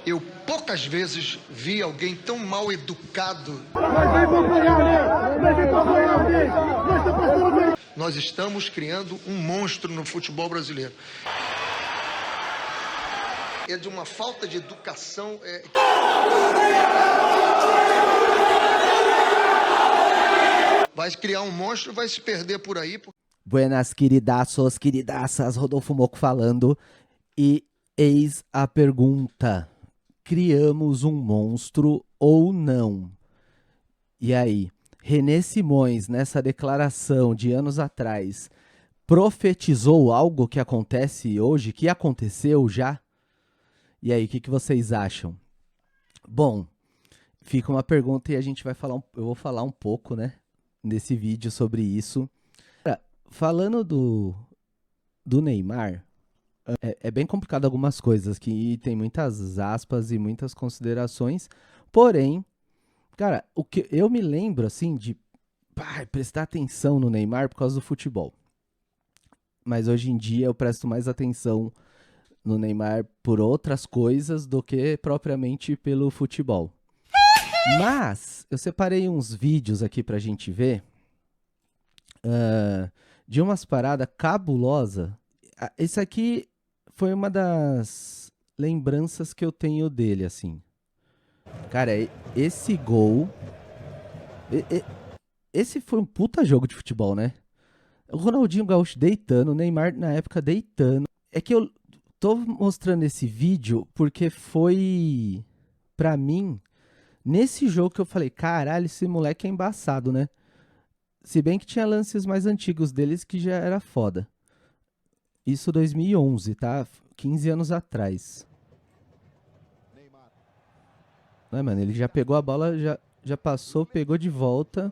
Eu poucas vezes vi alguém tão mal educado. Nós estamos criando um monstro no futebol brasileiro. É de uma falta de educação. Vai criar um monstro, vai se perder por aí. Buenas, queridaços, queridaças, Rodolfo Moco falando. E eis a pergunta: criamos um monstro ou não? E aí, René Simões, nessa declaração de anos atrás, profetizou algo que acontece hoje, que aconteceu já? E aí, o que vocês acham? Bom, fica uma pergunta e a gente vai falar, eu vou falar um pouco, né, nesse vídeo sobre isso. Falando do Neymar, é bem complicado algumas coisas, que tem muitas aspas e muitas considerações, porém, cara, o que eu me lembro, assim, de prestar atenção no Neymar por causa do futebol. Mas hoje em dia eu presto mais atenção no Neymar por outras coisas do que propriamente pelo futebol. Mas eu separei uns vídeos aqui pra gente ver de umas paradas cabulosas. Esse aqui foi uma das lembranças que eu tenho dele, assim. Cara, esse gol... Esse foi um puta jogo de futebol, né? O Ronaldinho Gaúcho deitando, o Neymar na época deitando. É que eu tô mostrando esse vídeo porque foi, pra mim, nesse jogo que eu falei, caralho, esse moleque é embaçado, né? Se bem que tinha lances mais antigos deles que já era foda. Isso 2011, tá? 15 anos atrás. Não, mano, ele já pegou a bola, já passou, pegou de volta.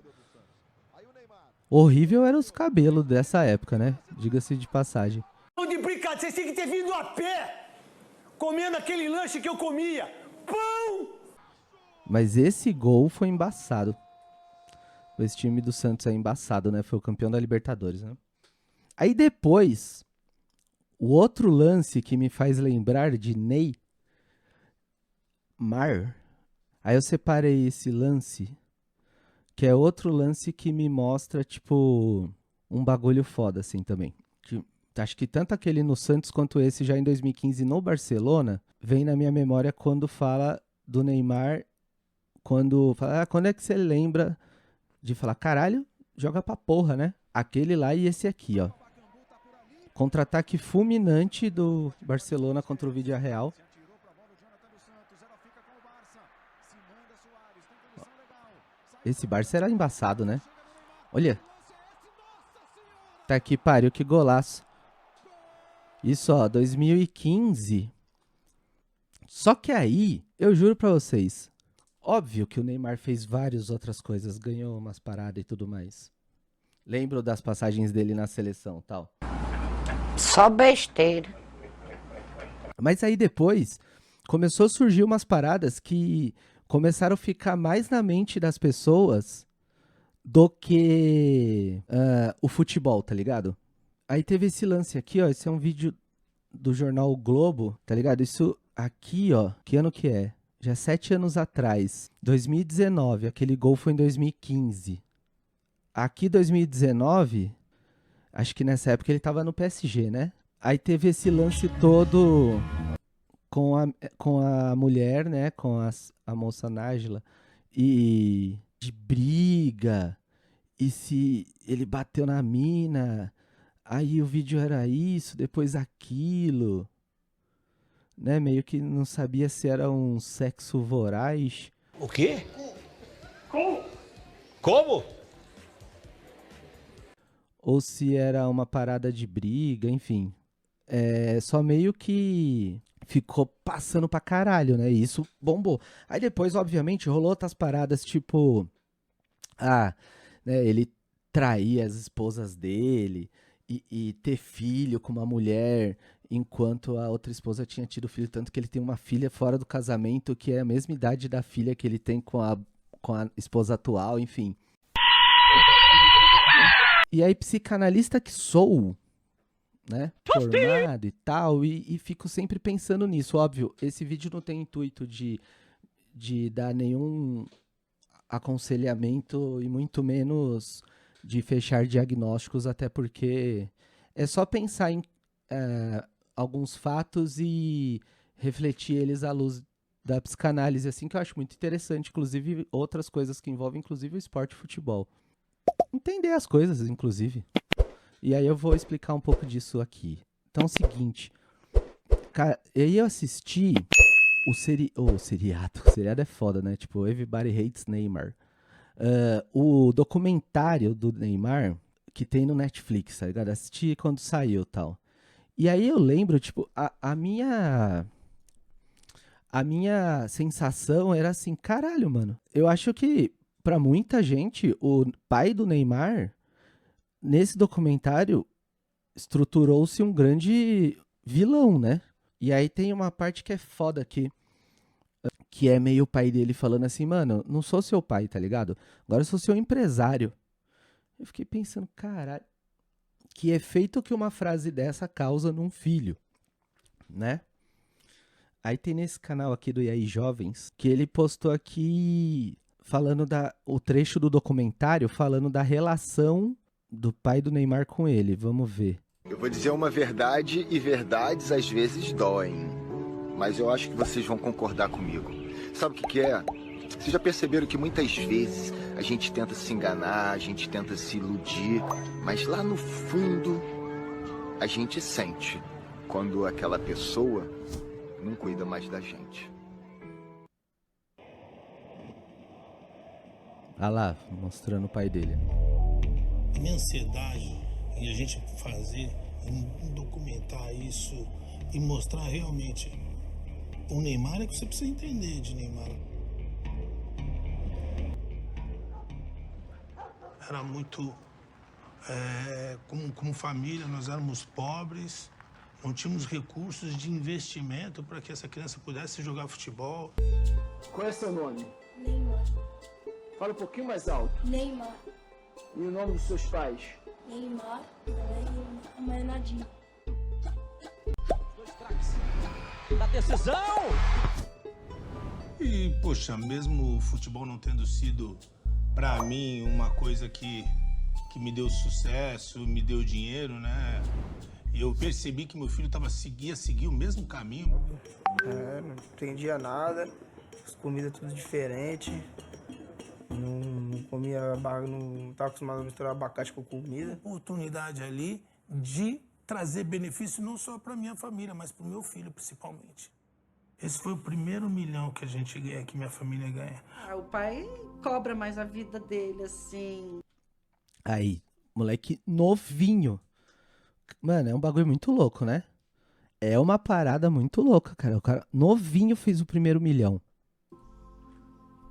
Horrível eram os cabelos dessa época, né? Diga-se de passagem. De brincadeira, vocês têm que ter vindo a pé, comendo aquele lanche que eu comia. Pão! Mas esse gol foi embaçado. Esse time do Santos é embaçado, né? Foi o campeão da Libertadores, né? Aí depois, o outro lance que me faz lembrar de Neymar. Aí eu separei esse lance, que é outro lance que me mostra, tipo, um bagulho foda, assim, também. Acho que tanto aquele no Santos quanto esse já em 2015 no Barcelona, vem na minha memória quando fala do Neymar, quando fala, quando é que você lembra de falar, caralho, joga pra porra, né? Aquele lá e esse aqui, ó. Contra-ataque fulminante do Barcelona contra o Villarreal. Esse Barça era embaçado, né? Olha. Tá que pariu, que golaço. Isso, ó, 2015. Só que aí, eu juro pra vocês, óbvio que o Neymar fez várias outras coisas, ganhou umas paradas e tudo mais. Lembro das passagens dele na seleção, tal. Só besteira. Mas aí depois, começou a surgir umas paradas que começaram a ficar mais na mente das pessoas do que o futebol, tá ligado? Aí teve esse lance aqui, ó, esse é um vídeo do jornal o Globo, tá ligado? Isso aqui, ó, que ano que é? Já 7 anos atrás, 2019, aquele gol foi em 2015. Aqui 2019, acho que nessa época ele tava no PSG, né? Aí teve esse lance todo com a mulher, né? Com a moça Nájila. E de briga. E se ele bateu na mina. Aí o vídeo era isso, depois aquilo. Né? Meio que não sabia se era um sexo voraz. O quê? Como? Ou se era uma parada de briga, enfim. Só meio que ficou passando pra caralho, né? E isso bombou. Aí depois, obviamente, rolou outras paradas, tipo... né, ele trair as esposas dele e ter filho com uma mulher, enquanto a outra esposa tinha tido filho. Tanto que ele tem uma filha fora do casamento, que é a mesma idade da filha que ele tem com a esposa atual, enfim. E aí, psicanalista que sou... né, formado e tal, e fico sempre pensando nisso. Óbvio, esse vídeo não tem intuito de dar nenhum aconselhamento e muito menos de fechar diagnósticos, até porque é só pensar em alguns fatos e refletir eles à luz da psicanálise, assim, que eu acho muito interessante, inclusive outras coisas que envolvem, inclusive, o esporte e o futebol. Entender as coisas, inclusive. E aí eu vou explicar um pouco disso aqui. Então é o seguinte, cara, eu assisti o seriado. O seriado é foda, né? Tipo, Everybody Hates Neymar. O documentário do Neymar que tem no Netflix, tá ligado? Assisti quando saiu e tal. E aí eu lembro, tipo, a minha sensação era assim, caralho, mano. Eu acho que pra muita gente, o pai do Neymar, nesse documentário, estruturou-se um grande vilão, né? E aí tem uma parte que é foda aqui, que é meio o pai dele falando assim, mano, não sou seu pai, tá ligado? Agora eu sou seu empresário. Eu fiquei pensando, caralho, que efeito que uma frase dessa causa num filho, né? Aí tem nesse canal aqui do E aí Jovens, que ele postou aqui falando o trecho do documentário, falando da relação do pai do Neymar com ele. Vamos ver. Eu vou dizer uma verdade e verdades às vezes doem, mas eu acho que vocês vão concordar comigo. Sabe o que é? Vocês já perceberam que muitas vezes a gente tenta se enganar, a gente tenta se iludir, mas lá no fundo a gente sente quando aquela pessoa não cuida mais da gente. Ah lá, mostrando o pai dele. A minha ansiedade em a gente fazer, em documentar isso e mostrar realmente o Neymar, é que você precisa entender de Neymar. Era muito... como família, nós éramos pobres, não tínhamos recursos de investimento para que essa criança pudesse jogar futebol. Qual é seu nome? Neymar. Fala um pouquinho mais alto. Neymar. E o nome dos seus pais? Neymar. A mãe é Nadia. Da decisão! E, poxa, mesmo o futebol não tendo sido, pra mim, uma coisa que me deu sucesso, me deu dinheiro, né? E eu percebi que meu filho ia seguir o mesmo caminho. Não entendia nada, as comidas tudo diferente. Não comia, não estava acostumado a misturar abacate com comida. Oportunidade ali de trazer benefício não só para minha família, mas para o meu filho principalmente. Esse foi o primeiro $1 milhão que a gente ganha, que minha família ganha. O pai cobra mais a vida dele, assim. Aí, moleque novinho. Mano, é um bagulho muito louco, né? É uma parada muito louca, cara. O cara novinho fez o primeiro $1 milhão.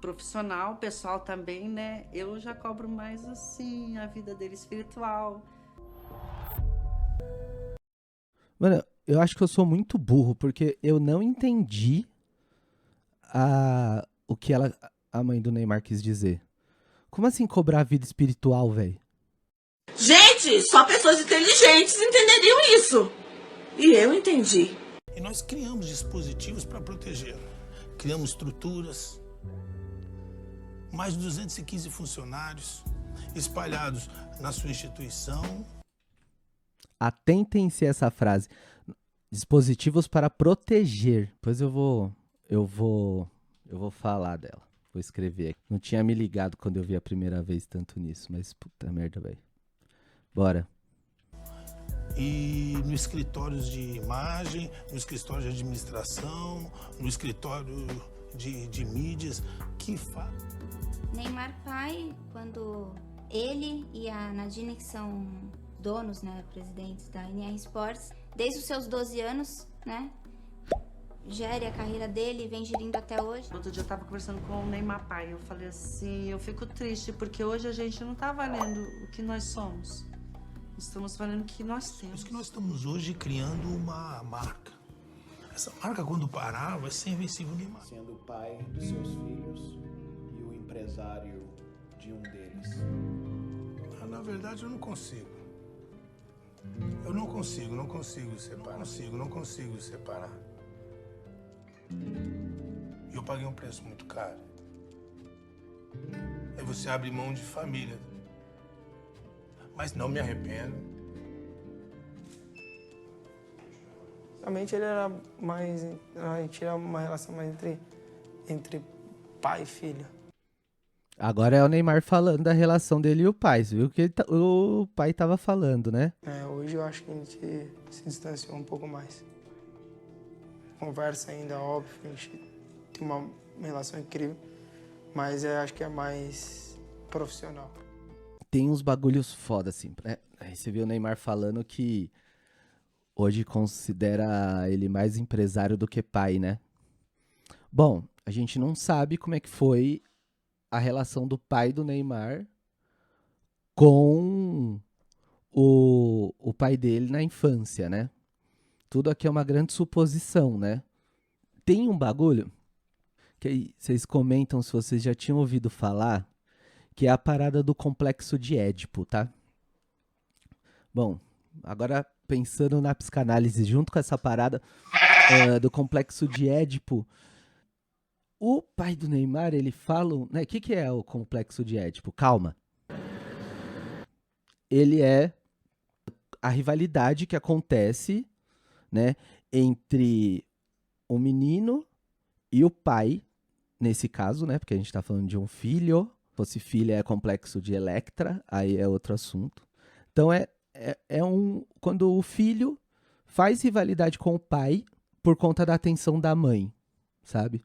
Profissional, pessoal também, né? Eu já cobro mais, assim, a vida dele espiritual. Mano, eu acho que eu sou muito burro, porque eu não entendi o que a mãe do Neymar quis dizer. Como assim cobrar a vida espiritual, velho? Gente, só pessoas inteligentes entenderiam isso. E eu entendi. E nós criamos dispositivos para proteger. Criamos estruturas. Mais de 215 funcionários espalhados na sua instituição. Atentem-se a essa frase. Dispositivos para proteger. Depois eu vou falar dela. Vou escrever aqui. Não tinha me ligado quando eu vi a primeira vez tanto nisso, mas puta merda, velho. Bora. E no escritórios de imagem, no escritório de administração, no escritório de mídias, que faz. Neymar pai, quando ele e a Nadine, que são donos, né, presidentes da NR Sports, desde os seus 12 anos, né, gere a carreira dele e vem gerindo até hoje. Outro dia eu tava conversando com o Neymar pai, eu falei assim, eu fico triste, porque hoje a gente não tá valendo o que nós somos. Estamos valendo o que nós temos. Que nós estamos hoje criando uma marca. Essa marca, quando parar, vai ser invencível Neymar. Sendo o pai dos seus filhos e o empresário de um deles. Na verdade, eu não consigo. Eu não consigo separar. Não consigo separar. E eu paguei um preço muito caro. Aí você abre mão de família. Mas não me arrependo. Realmente ele era mais... A gente tinha uma relação mais entre pai e filho. Agora é o Neymar falando da relação dele e o pai. Você viu que o pai tava falando, né? Hoje eu acho que a gente se distanciou um pouco mais. Conversa ainda, óbvio, a gente tem uma relação incrível, mas eu acho que é mais profissional. Tem uns bagulhos foda, assim, né? Aí você viu o Neymar falando que hoje considera ele mais empresário do que pai, né? Bom, a gente não sabe como é que foi a relação do pai do Neymar com o pai dele na infância, né? Tudo aqui é uma grande suposição, né? Tem um bagulho que aí vocês comentam se vocês já tinham ouvido falar, que é a parada do complexo de Édipo, tá? Bom, agora pensando na psicanálise junto com essa parada do complexo de Édipo, o pai do Neymar, ele fala... Né, o que é o complexo de Édipo? Calma. Ele é a rivalidade que acontece, né, entre o menino e o pai, nesse caso, né, porque a gente tá falando de um filho. Se fosse filha é complexo de Electra, aí é outro assunto. Então quando o filho faz rivalidade com o pai por conta da atenção da mãe, sabe?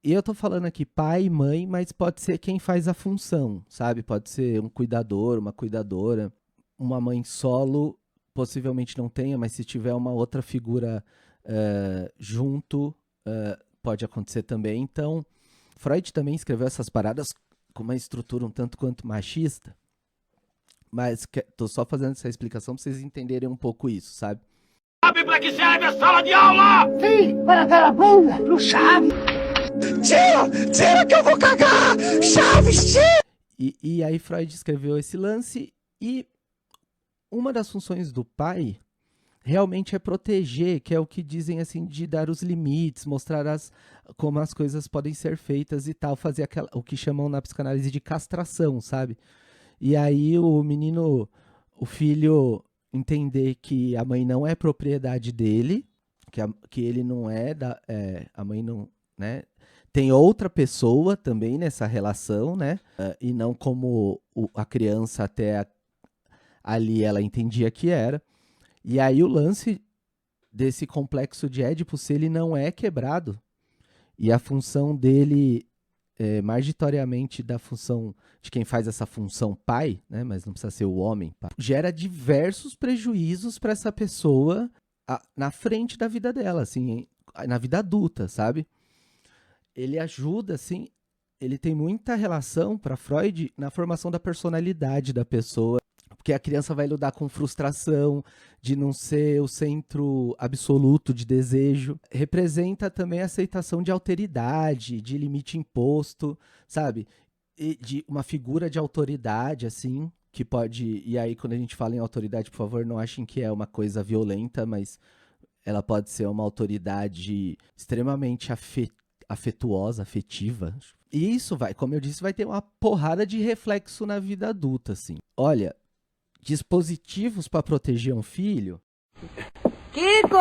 E eu tô falando aqui pai, mãe, mas pode ser quem faz a função, sabe? Pode ser um cuidador, uma cuidadora. Uma mãe solo possivelmente não tenha, mas se tiver uma outra figura junto, pode acontecer também. Então, Freud também escreveu essas paradas com uma estrutura um tanto quanto machista, mas tô só fazendo essa explicação pra vocês entenderem um pouco isso, sabe? Sabe pra que serve a sala de aula? Sim, para aquela bunda, pro chave. Tira que eu vou cagar! Chaves, tira! E aí Freud escreveu esse lance e uma das funções do pai realmente é proteger, que é o que dizem assim, de dar os limites, mostrar como as coisas podem ser feitas e tal, fazer o que chamam na psicanálise de castração, sabe? E aí o filho entender que a mãe não é propriedade dele, que ele não a mãe não, né? Tem outra pessoa também nessa relação, né? E não como a criança até ali ela entendia que era. E aí o lance desse complexo de Édipo, se ele não é quebrado, e a função dele, margitoriamente da função de quem faz essa função pai, né? Mas não precisa ser o homem, pai, gera diversos prejuízos para essa pessoa na frente da vida dela, assim, na vida adulta, sabe? Ele ajuda, assim, ele tem muita relação para Freud na formação da personalidade da pessoa, porque a criança vai lidar com frustração de não ser o centro absoluto de desejo. Representa também a aceitação de alteridade, de limite imposto, sabe? E de uma figura de autoridade, assim, que pode... E aí, quando a gente fala em autoridade, por favor, não achem que é uma coisa violenta, mas ela pode ser uma autoridade extremamente afetuosa, afetiva. E isso como eu disse, vai ter uma porrada de reflexo na vida adulta, assim. Olha, dispositivos para proteger um filho. Kiko!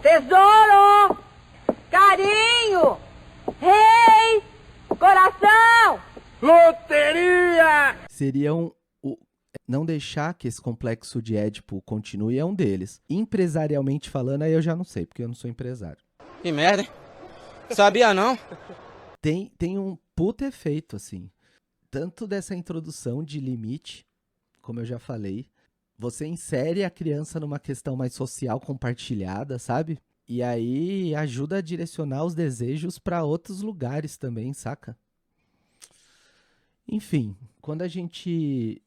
Tesouro! Carinho! Rei! Coração! Loteria! Seriam não deixar que esse complexo de Édipo continue é um deles. Empresarialmente falando, aí eu já não sei, porque eu não sou empresário. Que merda, hein? Sabia não? Tem um puta efeito, assim. Tanto dessa introdução de limite, como eu já falei, você insere a criança numa questão mais social compartilhada, sabe? E aí ajuda a direcionar os desejos para outros lugares também, saca? Enfim, quando a gente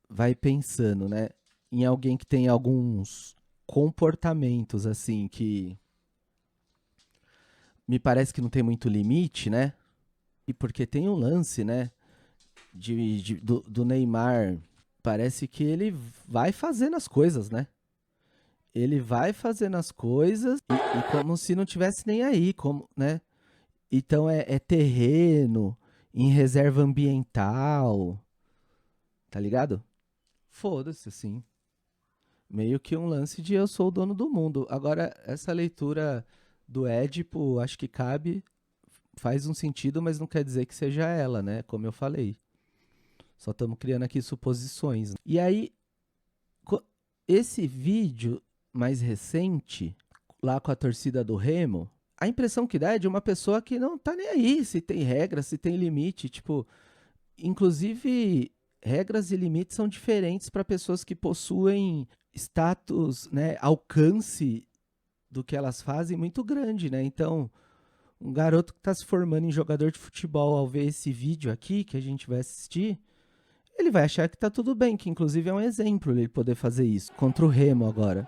vai pensando, né, em alguém que tem alguns comportamentos, assim, que me parece que não tem muito limite, né? E porque tem um lance, né, do Neymar parece que ele vai fazendo as coisas, né? Ele vai fazendo as coisas e como se não tivesse nem aí, como, né? Então é terreno, em reserva ambiental, tá ligado? Foda-se, assim. Meio que um lance de eu sou o dono do mundo. Agora, essa leitura do Édipo, acho que cabe, faz um sentido, mas não quer dizer que seja ela, né? Como eu falei. Só estamos criando aqui suposições. E aí, esse vídeo mais recente, lá com a torcida do Remo, a impressão que dá é de uma pessoa que não tá nem aí se tem regra, se tem limite. Tipo, inclusive, regras e limites são diferentes para pessoas que possuem status, né, alcance do que elas fazem muito grande, né? Então, um garoto que está se formando em jogador de futebol, ao ver esse vídeo aqui, que a gente vai assistir, ele vai achar que tá tudo bem, que inclusive é um exemplo ele poder fazer isso. Contra o Remo agora.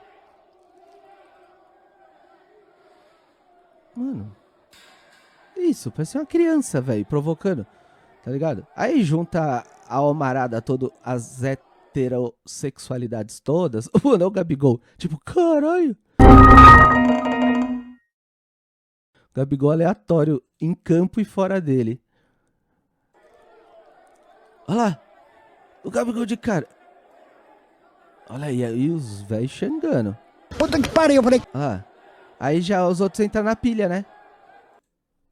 Mano, isso, parece uma criança, velho, provocando, tá ligado? Aí junta a almarada toda, as heterossexualidades todas. Mano, o Gabigol, tipo, caralho. Gabigol aleatório, em campo e fora dele. Olha lá, o Gabigol de cara. Olha aí os velhos xangando. Puta que pariu, eu falei. Ah, aí já os outros entram na pilha, né?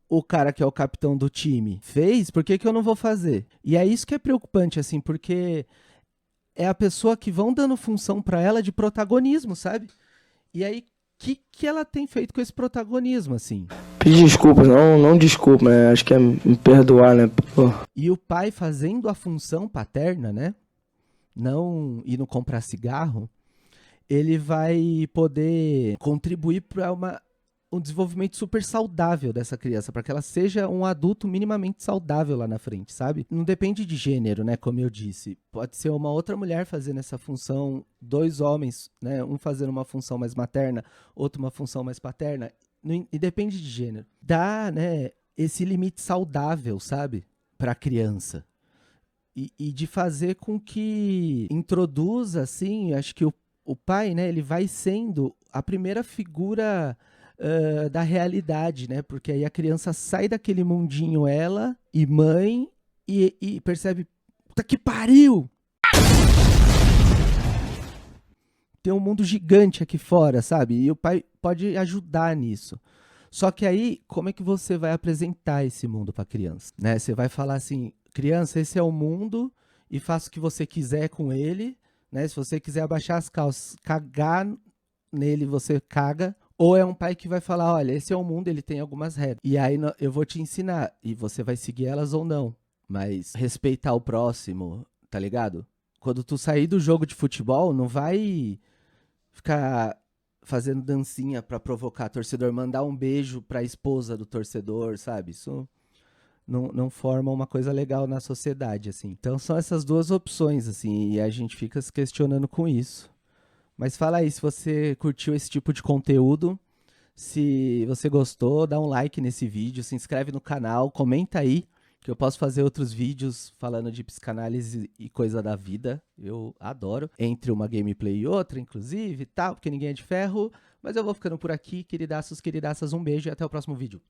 O cara que é o capitão do time fez, por que eu não vou fazer? E é isso que é preocupante, assim, porque é a pessoa que vão dando função pra ela de protagonismo, sabe? E aí, o que ela tem feito com esse protagonismo, assim? Pedir desculpas, não desculpa, mas acho que é me perdoar, né? Pô. E o pai fazendo a função paterna, né? Não indo comprar cigarro, ele vai poder contribuir para um desenvolvimento super saudável dessa criança, para que ela seja um adulto minimamente saudável lá na frente, sabe? Não depende de gênero, né? Como eu disse. Pode ser uma outra mulher fazendo essa função, dois homens, né? Um fazendo uma função mais materna, outro uma função mais paterna. E depende de gênero. Dá, né, esse limite saudável, sabe? Para a criança. E de fazer com que introduza, assim, acho que o pai, né, ele vai sendo a primeira figura da realidade, né? Porque aí a criança sai daquele mundinho, ela e mãe, e percebe, puta que pariu! Tem um mundo gigante aqui fora, sabe? E o pai pode ajudar nisso. Só que aí, como é que você vai apresentar esse mundo para a criança? Né? Você vai falar assim, criança, esse é o mundo e faça o que você quiser com ele, né? Se você quiser abaixar as calças, cagar nele, você caga. Ou é um pai que vai falar, olha, esse é o mundo, ele tem algumas regras. E aí eu vou te ensinar, e você vai seguir elas ou não. Mas respeitar o próximo, tá ligado? Quando tu sair do jogo de futebol, não vai ficar fazendo dancinha pra provocar torcedor, mandar um beijo pra esposa do torcedor, sabe? Isso não forma uma coisa legal na sociedade, assim. Então são essas duas opções, assim, e a gente fica se questionando com isso. Mas fala aí se você curtiu esse tipo de conteúdo, se você gostou, dá um like nesse vídeo, se inscreve no canal, comenta aí, que eu posso fazer outros vídeos falando de psicanálise e coisa da vida, eu adoro, entre uma gameplay e outra, inclusive, e tal, porque ninguém é de ferro, mas eu vou ficando por aqui, queridaços, queridaças, um beijo e até o próximo vídeo.